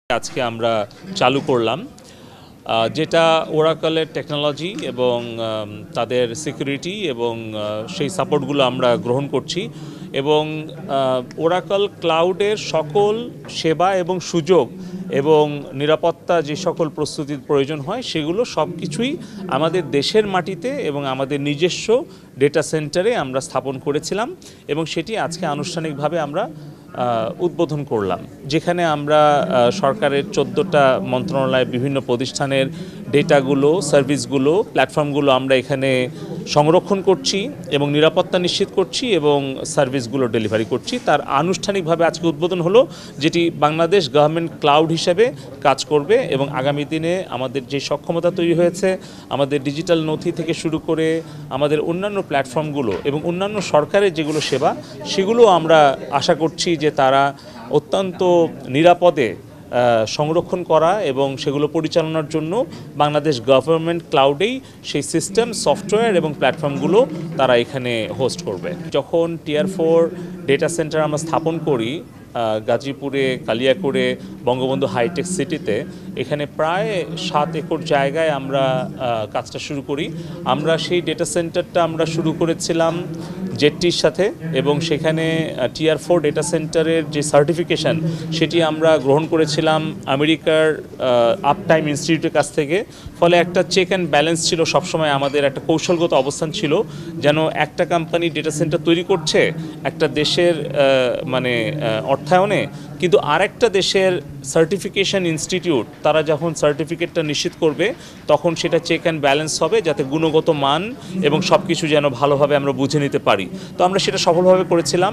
আজকে আমরা চালু করলাম যেটা ওরাকলের টেকনোলজি এবং তাদের সিকিউরিটি এবং সেই সাপোর্টগুলো আমরা গ্রহণ করছি এবং ওরাকল ক্লাউডের সকল সেবা এবং সুযোগ এবং নিরাপত্তা যে সকল প্রস্তুতির প্রয়োজন হয় সেগুলো সব কিছুই আমাদের দেশের মাটিতে এবং আমাদের নিজস্ব ডেটা সেন্টারে আমরা স্থাপন করেছিলাম এবং সেটি আজকে আনুষ্ঠানিকভাবে আমরা উদ্বোধন করলাম, যেখানে আমরা সরকারের 14টা মন্ত্রণালয়ের বিভিন্ন প্রতিষ্ঠানের ডেটাগুলো, সার্ভিসগুলো, প্ল্যাটফর্মগুলো আমরা এখানে সংরক্ষণ করছি এবং নিরাপত্তা নিশ্চিত করছি এবং সার্ভিসগুলো ডেলিভারি করছি। তার আনুষ্ঠানিকভাবে আজকে উদ্বোধন হলো, যেটি বাংলাদেশ গভর্নমেন্ট ক্লাউড হিসেবে কাজ করবে এবং আগামী দিনে আমাদের যে সক্ষমতা তৈরি হয়েছে, আমাদের ডিজিটাল নথি থেকে শুরু করে আমাদের অন্যান্য প্ল্যাটফর্মগুলো এবং অন্যান্য সরকারের যেগুলো সেবা, সেগুলো আমরা আশা করছি যে তারা অত্যন্ত নিরাপদে সংরক্ষণ করা এবং সেগুলো পরিচালনার জন্য বাংলাদেশ গভর্নমেন্ট ক্লাউডেই সেই সিস্টেম, সফটওয়্যার এবং প্ল্যাটফর্মগুলো তারা এখানে হোস্ট করবে। যখন টিয়ার 4 ডেটা সেন্টার আমরা স্থাপন করি গাজীপুরে, কালিয়াকৈরে, বঙ্গবন্ধু হাইটেক সিটিতে, এখানে প্রায় 7 একর জায়গায় আমরা কাজটা শুরু করি। আমরা সেই ডেটা সেন্টারটা আমরা শুরু করেছিলাম জেটটির সাথে এবং সেখানে টিয়ার 4 ডেটা সেন্টারের যে সার্টিফিকেশান সেটি আমরা গ্রহণ করেছিলাম আমেরিকার আপটাইম ইনস্টিটিউটের কাছ থেকে। ফলে একটা চেক অ্যান্ড ব্যালেন্স ছিল, সবসময় আমাদের একটা কৌশলগত অবস্থান ছিল যেন একটা কোম্পানি ডেটা সেন্টার তৈরি করছে একটা দেশের অর্থায়নে, কিন্তু আরেকটা দেশের সার্টিফিকেশন ইনস্টিটিউট তারা যখন সার্টিফিকেটটা নিশ্চিত করবে তখন সেটা চেক অ্যান্ড ব্যালেন্স হবে, যাতে গুণগত মান এবং সব কিছু যেন ভালোভাবে আমরা বুঝে নিতে পারি। তো আমরা সেটা সফলভাবে করেছিলাম।